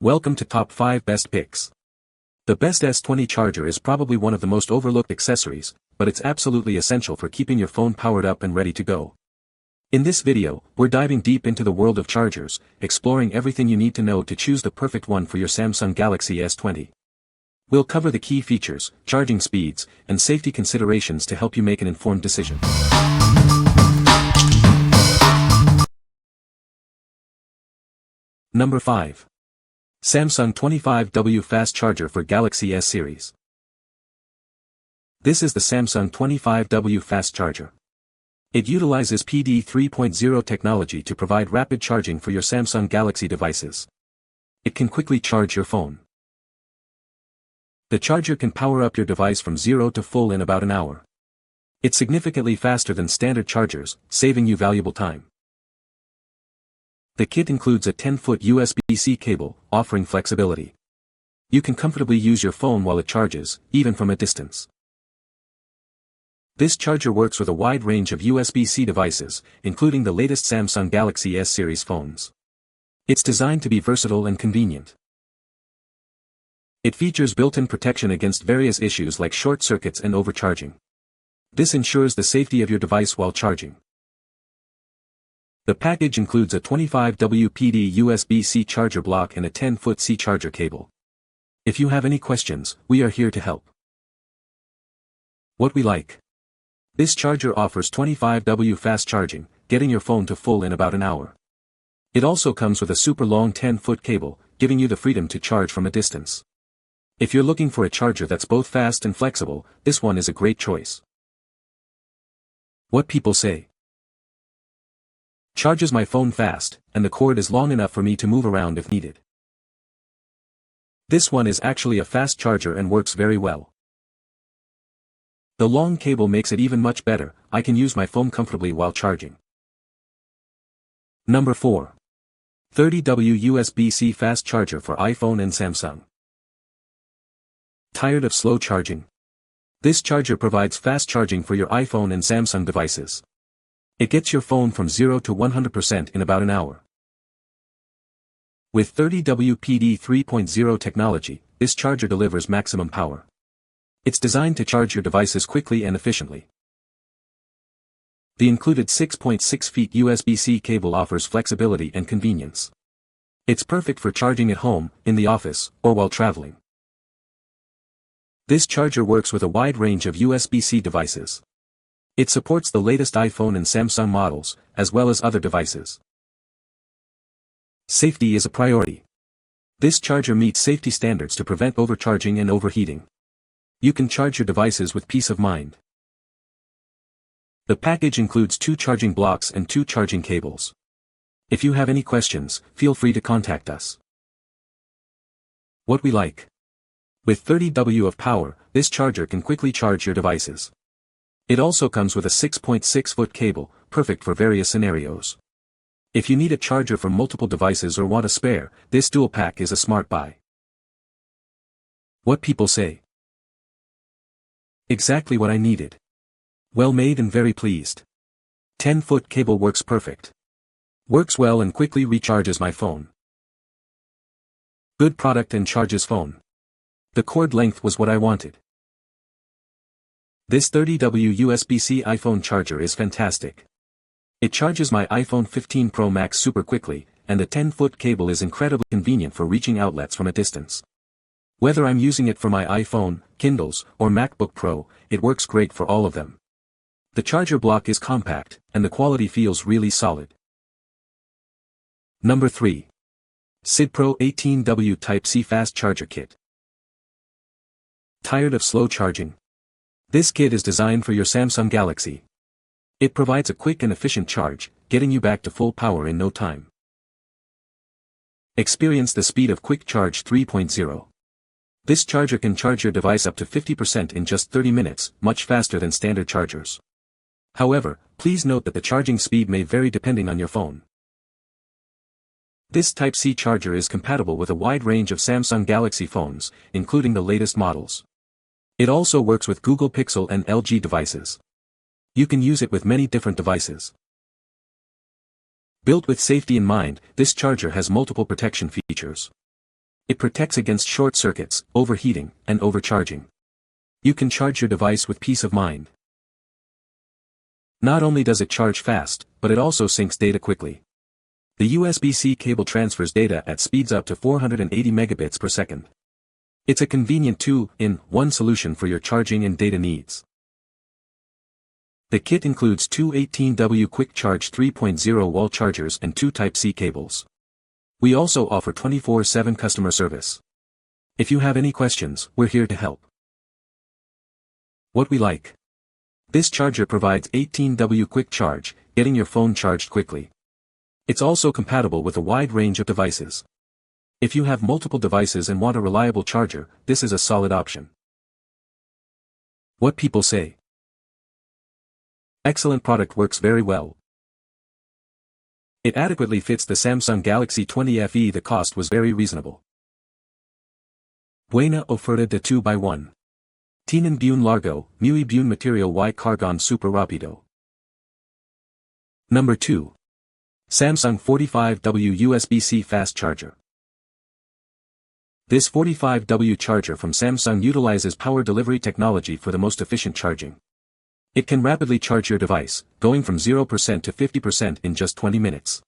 Welcome to Top 5 Best Picks. The best S20 charger is probably one of the most overlooked accessories, but it's absolutely essential for keeping your phone powered up and ready to go. In this video, we're diving deep into the world of chargers, exploring everything you need to know to choose the perfect one for your Samsung Galaxy S20. We'll cover the key features, charging speeds, and safety considerations to help you make an informed decision. Number 5. Samsung 25W Fast Charger for Galaxy S series. This is the Samsung 25W Fast Charger. It utilizes PD 3.0 technology to provide rapid charging for your Samsung Galaxy devices. It can quickly charge your phone. The charger can power up your device from 0 to full in about an hour. It's significantly faster than standard chargers, saving you valuable time. The kit includes a 10-foot USB-C cable, offering flexibility. You can comfortably use your phone while it charges, even from a distance. This charger works with a wide range of USB-C devices, including the latest Samsung Galaxy S series phones. It's designed to be versatile and convenient. It features built-in protection against various issues like short circuits and overcharging. This ensures the safety of your device while charging. The package includes a 25W PD USB-C charger block and a 10-foot C charger cable. If you have any questions, we are here to help. What we like. This charger offers 25W fast charging, getting your phone to full in about an hour. It also comes with a super long 10-foot cable, giving you the freedom to charge from a distance. If you're looking for a charger that's both fast and flexible, this one is a great choice. What people say. Charges my phone fast, and the cord is long enough for me to move around if needed. This one is actually a fast charger and works very well. The long cable makes it even much better. I can use my phone comfortably while charging. Number 4. 30W USB-C fast charger for iPhone and Samsung. Tired of slow charging? This charger provides fast charging for your iPhone and Samsung devices. It gets your phone from 0 to 100% in about an hour. With 30W PD 3.0 technology, this charger delivers maximum power. It's designed to charge your devices quickly and efficiently. The included 6.6 feet USB-C cable offers flexibility and convenience. It's perfect for charging at home, in the office, or while traveling. This charger works with a wide range of USB-C devices. It supports the latest iPhone and Samsung models, as well as other devices. Safety is a priority. This charger meets safety standards to prevent overcharging and overheating. You can charge your devices with peace of mind. The package includes 2 charging blocks and 2 charging cables. If you have any questions, feel free to contact us. What we like. With 30W of power, this charger can quickly charge your devices. It also comes with a 6.6-foot cable, perfect for various scenarios. If you need a charger for multiple devices or want a spare, this dual pack is a smart buy. What people say. Exactly what I needed. Well made and very pleased. 10-foot cable works perfect. Works well and quickly recharges my phone. Good product and charges phone. The cord length was what I wanted. This 30W USB-C iPhone charger is fantastic. It charges my iPhone 15 Pro Max super quickly, and the 10-foot cable is incredibly convenient for reaching outlets from a distance. Whether I'm using it for my iPhone, Kindles, or MacBook Pro, it works great for all of them. The charger block is compact, and the quality feels really solid. Number 3. Sidpro 18W Type-C Fast Charger Kit. Tired of slow charging? This kit is designed for your Samsung Galaxy. It provides a quick and efficient charge, getting you back to full power in no time. Experience the speed of Quick Charge 3.0. This charger can charge your device up to 50% in just 30 minutes, much faster than standard chargers. However, please note that the charging speed may vary depending on your phone. This Type-C charger is compatible with a wide range of Samsung Galaxy phones, including the latest models. It also works with Google Pixel and LG devices. You can use it with many different devices. Built with safety in mind, this charger has multiple protection features. It protects against short circuits, overheating, and overcharging. You can charge your device with peace of mind. Not only does it charge fast, but it also syncs data quickly. The USB-C cable transfers data at speeds up to 480 megabits per second. It's a convenient two-in-one solution for your charging and data needs. The kit includes two 18W Quick Charge 3.0 wall chargers and two Type-C cables. We also offer 24/7 customer service. If you have any questions, we're here to help. What we like. This charger provides 18W Quick Charge, getting your phone charged quickly. It's also compatible with a wide range of devices. If you have multiple devices and want a reliable charger, this is a solid option. What people say. Excellent product, works very well. It adequately fits the Samsung Galaxy S20 FE. The cost was very reasonable. Buena oferta de 2x1. Tienen buen largo, muy buen material y cargan super rápido. Number 2. Samsung 45W USB-C Fast Charger. This 45W charger from Samsung utilizes power delivery technology for the most efficient charging. It can rapidly charge your device, going from 0% to 50% in just 20 minutes.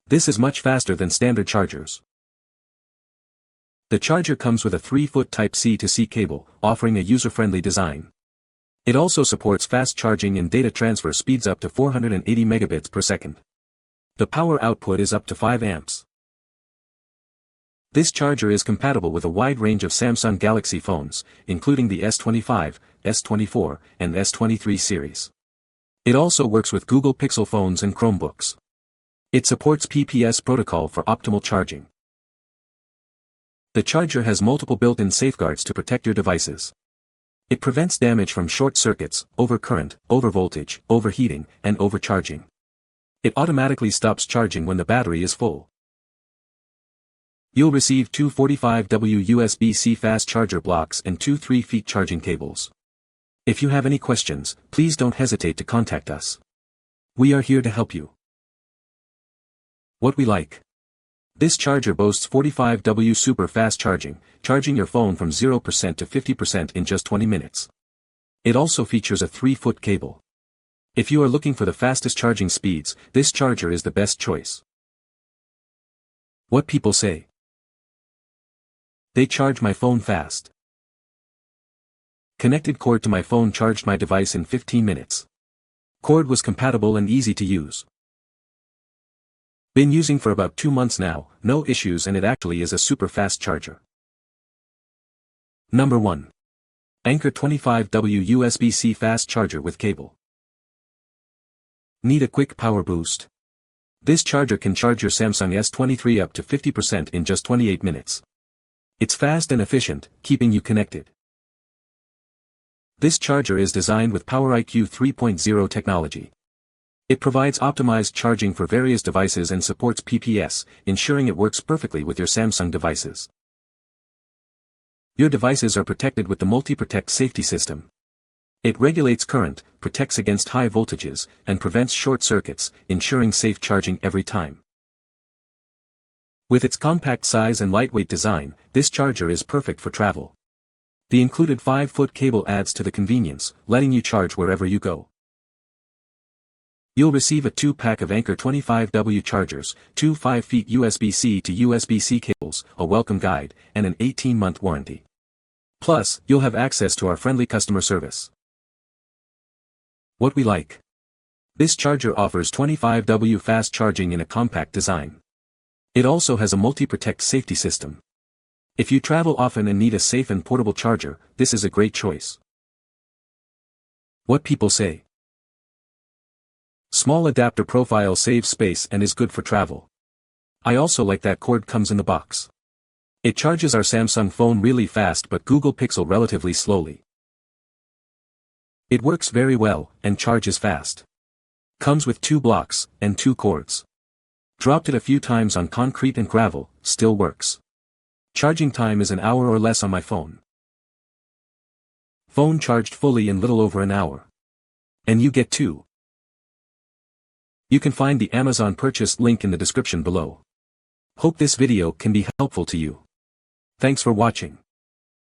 This is much faster than standard chargers. The charger comes with a 3-foot Type-C to C cable, offering a user-friendly design. It also supports fast charging and data transfer speeds up to 480 megabits per second. The power output is up to 5 amps. This charger is compatible with a wide range of Samsung Galaxy phones, including the S25, S24, and S23 series. It also works with Google Pixel phones and Chromebooks. It supports PPS protocol for optimal charging. The charger has multiple built-in safeguards to protect your devices. It prevents damage from short circuits, overcurrent, overvoltage, overheating, and overcharging. It automatically stops charging when the battery is full. You'll receive two 45W USB-C fast charger blocks and two 3-feet charging cables. If you have any questions, please don't hesitate to contact us. We are here to help you. What we like. This charger boasts 45W super fast charging, charging your phone from 0% to 50% in just 20 minutes. It also features a 3-foot cable. If you are looking for the fastest charging speeds, this charger is the best choice. What people say. They charge my phone fast. Connected cord to my phone charged my device in 15 minutes. Cord was compatible and easy to use. Been using for about 2 months now, no issues, and it actually is a super fast charger. Number 1. Anker 25W USB-C fast charger with cable. Need a quick power boost? This charger can charge your Samsung S23 up to 50% in just 28 minutes. It's fast and efficient, keeping you connected. This charger is designed with PowerIQ 3.0 technology. It provides optimized charging for various devices and supports PPS, ensuring it works perfectly with your Samsung devices. Your devices are protected with the Multi-Protect safety system. It regulates current, protects against high voltages, and prevents short circuits, ensuring safe charging every time. With its compact size and lightweight design, this charger is perfect for travel. The included 5-foot cable adds to the convenience, letting you charge wherever you go. You'll receive a 2-pack of Anker 25W chargers, two 5-feet USB-C to USB-C cables, a welcome guide, and an 18-month warranty. Plus, you'll have access to our friendly customer service. What we like. This charger offers 25W fast charging in a compact design. It also has a Multi-Protect safety system. If you travel often and need a safe and portable charger, this is a great choice. What people say. Small adapter profile saves space and is good for travel. I also like that cord comes in the box. It charges our Samsung phone really fast but Google Pixel relatively slowly. It works very well, and charges fast. Comes with 2 blocks, and 2 cords. Dropped it a few times on concrete and gravel, still works. Charging time is an hour or less on my phone. Phone charged fully in little over an hour. And you get 2. You can find the Amazon purchase link in the description below. Hope this video can be helpful to you. Thanks for watching.